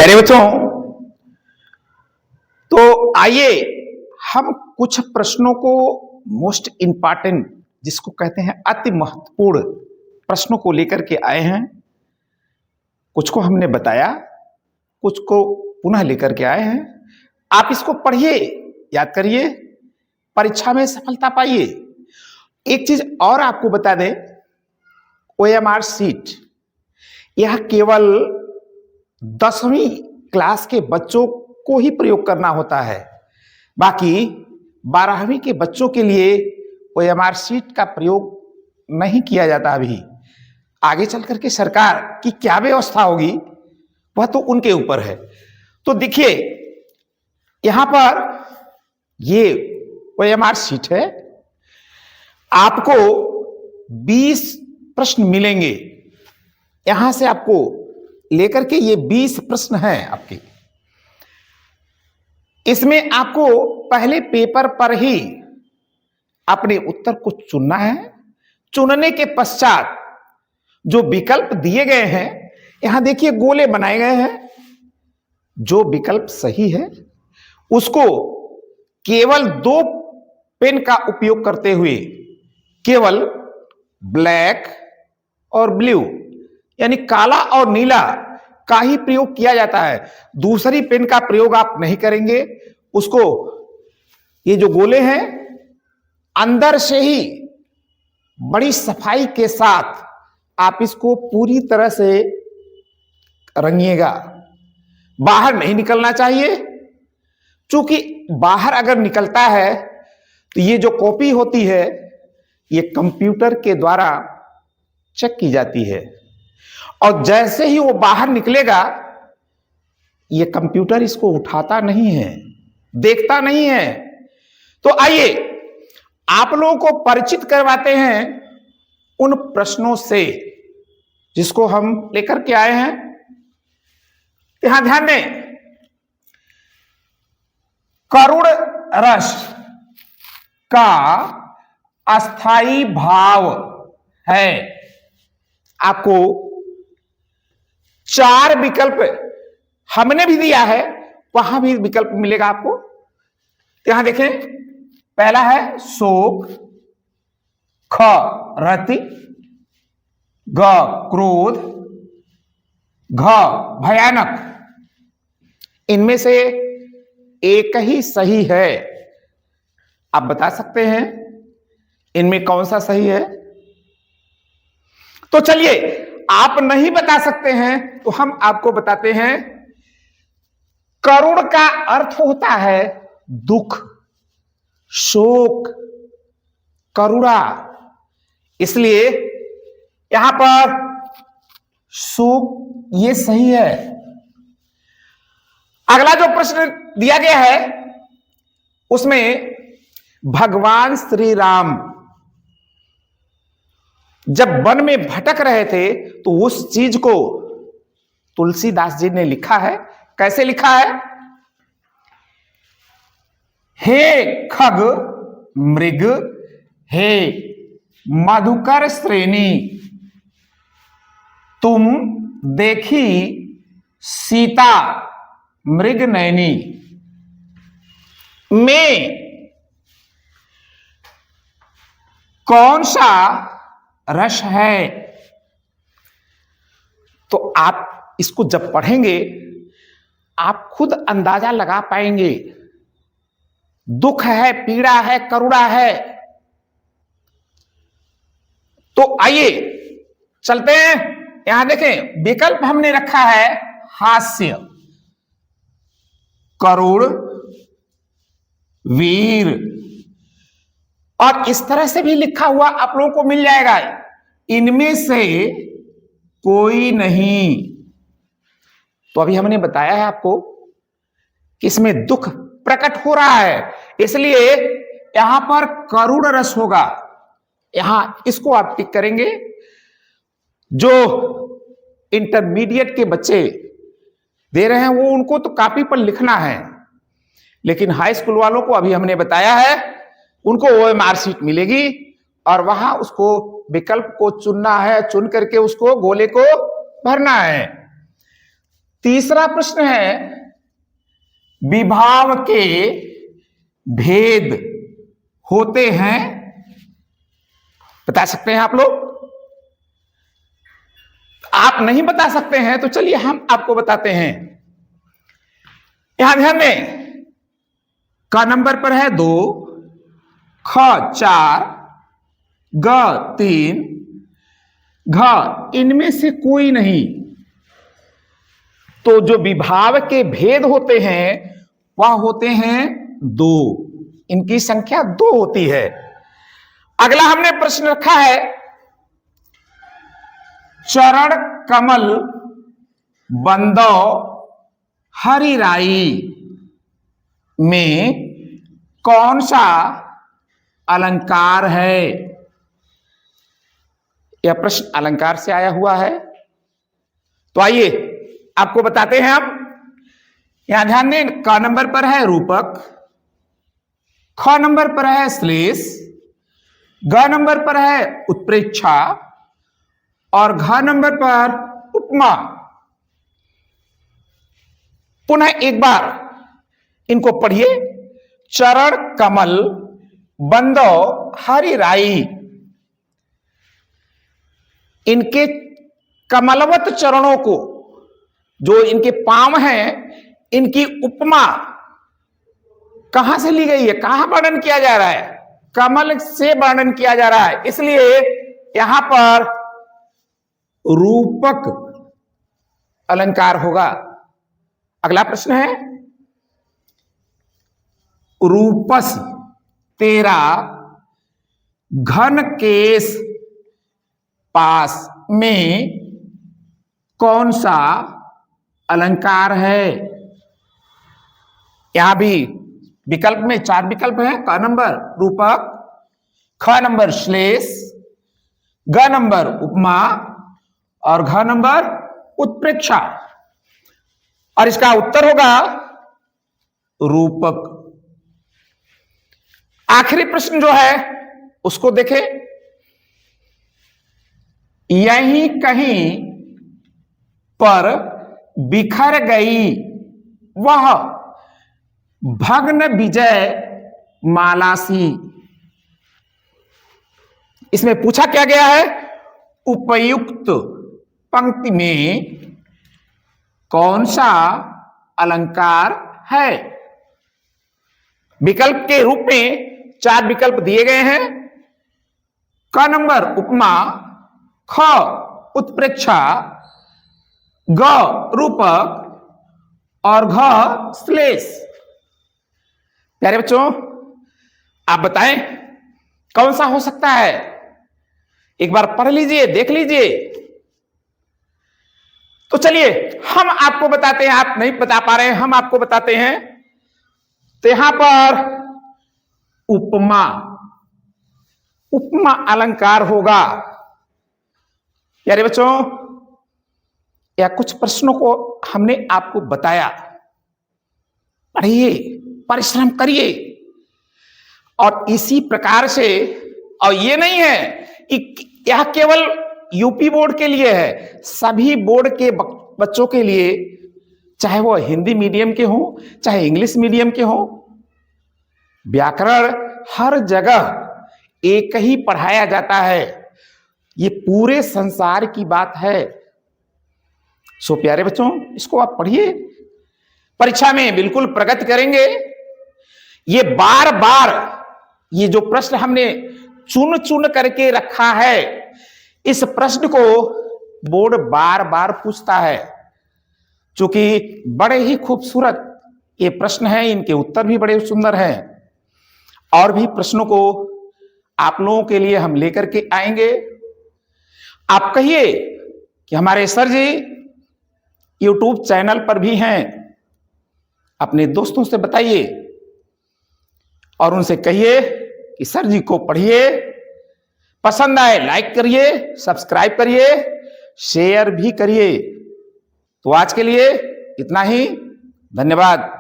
प्यारे बच्चों, तो आइए हम कुछ प्रश्नों को मोस्ट इंपॉर्टेंट जिसको कहते हैं अति महत्वपूर्ण प्रश्नों को लेकर के आए हैं। कुछ को हमने बताया, कुछ को पुनः लेकर के आए हैं। आप इसको पढ़िए, याद करिए, परीक्षा में सफलता पाइए। एक चीज और आपको बता दें, OMR शीट यह केवल 10वीं क्लास के बच्चों को ही प्रयोग करना होता है। बाकी 12वीं के बच्चों के लिए OMR शीट का प्रयोग नहीं किया जाता। अभी आगे चल करके सरकार की क्या व्यवस्था होगी वह तो उनके ऊपर है। तो देखिए यहां पर ये OMR शीट है, आपको 20 प्रश्न मिलेंगे। यहां से आपको लेकर के ये 20 प्रश्न हैं आपके। इसमें आपको पहले पेपर पर ही अपने उत्तर को चुनना है। चुनने के पश्चात जो विकल्प दिए गए हैं, यहां देखिए गोले बनाए गए हैं। जो विकल्प सही है उसको केवल 2 पेन का उपयोग करते हुए, केवल ब्लैक और ब्लू यानी काला और नीला का ही प्रयोग किया जाता है। दूसरी पेन का प्रयोग आप नहीं करेंगे। उसको ये जो गोले हैं अंदर से ही बड़ी सफाई के साथ आप इसको पूरी तरह से रंगिएगा। बाहर नहीं निकलना चाहिए, क्योंकि बाहर अगर निकलता है तो ये जो कॉपी होती है ये कंप्यूटर के द्वारा चेक की जाती है, और जैसे ही वो बाहर निकलेगा ये कंप्यूटर इसको उठाता नहीं है, देखता नहीं है। तो आइए आप लोगों को परिचित करवाते हैं उन प्रश्नों से जिसको हम लेकर के आए हैं। यहां ध्यान दें, करुण रस का अस्थाई भाव है। आपको 4 विकल्प हमने भी दिया है, वहां भी विकल्प मिलेगा आपको। यहां देखें, पहला है शोक, ख रति, ग क्रोध, घ भयानक। इनमें से एक ही सही है। आप बता सकते हैं इनमें कौन सा सही है? तो चलिए, आप नहीं बता सकते हैं तो हम आपको बताते हैं। करुण का अर्थ होता है दुख, शोक, करुणा। इसलिए यहां पर शोक ये सही है। अगला जो प्रश्न दिया गया है उसमें भगवान श्री राम जब वन में भटक रहे थे तो उस चीज को तुलसीदास जी ने लिखा है। कैसे लिखा है? हे खग मृग, हे मधुकर श्रेणी, तुम देखी सीता मृग नयनी। में कौन सा रस है? तो आप इसको जब पढ़ेंगे आप खुद अंदाजा लगा पाएंगे। दुख है, पीड़ा है, करुणा है। तो आइए चलते हैं। यहां देखें, विकल्प हमने रखा है हास्य, करुण, वीर, और इस तरह से भी लिखा हुआ आप लोगों को मिल जाएगा। इनमें से कोई नहीं। तो अभी हमने बताया है आपको कि इसमें दुख प्रकट हो रहा है, इसलिए यहां पर करुण रस होगा। यहां इसको आप टिक करेंगे। जो इंटरमीडिएट के बच्चे दे रहे हैं वो उनको तो कॉपी पर लिखना है, लेकिन हाई स्कूल वालों को अभी हमने बताया है उनको OMR शीट मिलेगी और वहां उसको विकल्प को चुनना है, चुन करके उसको गोले को भरना है। तीसरा प्रश्न है, विभाव के भेद होते हैं, बता सकते हैं आप लोग? आप नहीं बता सकते हैं तो चलिए हम आपको बताते हैं। यहां ध्यान दें, क नंबर पर है 2, ख 4, ग 3, घ इनमें से कोई नहीं। तो जो विभाव के भेद होते हैं वह होते हैं 2, इनकी संख्या 2 होती है। अगला हमने प्रश्न रखा है, चरण कमल बंदो हरि राई में कौन सा अलंकार है? यह प्रश्न अलंकार से आया हुआ है। तो आइए आपको बताते हैं हम। यहां ध्यान दें, क नंबर पर है रूपक, ख नंबर पर है श्लेष, ग नंबर पर है उत्प्रेक्षा और घ नंबर पर उपमा। पुनः एक बार इनको पढ़िए। चरण कमल बंदो हरि राई, इनके कमलवत चरणों को, जो इनके पांव हैं, इनकी उपमा कहां से ली गई है? कहां वर्णन किया जा रहा है? कमल से वर्णन किया जा रहा है, इसलिए यहां पर रूपक अलंकार होगा। अगला प्रश्न है, रूपस तेरा घन केस पास में कौन सा अलंकार है? यहां भी विकल्प में 4 विकल्प हैं। क नंबर रूपक, ख नंबर श्लेष, ग नंबर उपमा और घ नंबर उत्प्रेक्षा। और इसका उत्तर होगा रूपक। आखिरी प्रश्न जो है उसको देखें। यहीं कहीं पर बिखर गई वह भग्न विजय मालासी। इसमें पूछा क्या गया है? उपयुक्त पंक्ति में कौन सा अलंकार है? विकल्प के रूप में 4 विकल्प दिए गए हैं। क नंबर उपमा, ख उत्प्रेक्षा, ग रूपक और घ श्लेष। प्यारे बच्चों, आप बताएं कौन सा हो सकता है? एक बार पढ़ लीजिए, देख लीजिए। तो चलिए हम आपको बताते हैं। आप नहीं बता पा रहे हैं, हम आपको बताते हैं। तो यहां पर उपमा, उपमा अलंकार होगा। प्यारे बच्चों, या कुछ प्रश्नों को हमने आपको बताया, पढ़िए, परिश्रम करिए। और इसी प्रकार से, और ये नहीं है कि यह केवल यूपी बोर्ड के लिए है, सभी बोर्ड के बच्चों के लिए, चाहे वो हिंदी मीडियम के हों, चाहे इंग्लिश मीडियम के हों, व्याकरण हर जगह एक ही पढ़ाया जाता है। ये पूरे संसार की बात है। सो प्यारे बच्चों, इसको आप पढ़िए, परीक्षा में बिल्कुल प्रगति करेंगे। ये बार बार ये जो प्रश्न हमने चुन चुन करके रखा है, इस प्रश्न को बोर्ड बार बार पूछता है। चूंकि बड़े ही खूबसूरत ये प्रश्न है, इनके उत्तर भी बड़े सुंदर हैं। और भी प्रश्नों को आप लोगों के लिए हम लेकर के आएंगे। आप कहिए कि हमारे सर जी यूट्यूब चैनल पर भी हैं, अपने दोस्तों से बताइए और उनसे कहिए कि सर जी को पढ़िए, पसंद आए लाइक करिए, सब्सक्राइब करिए, शेयर भी करिए। तो आज के लिए इतना ही, धन्यवाद।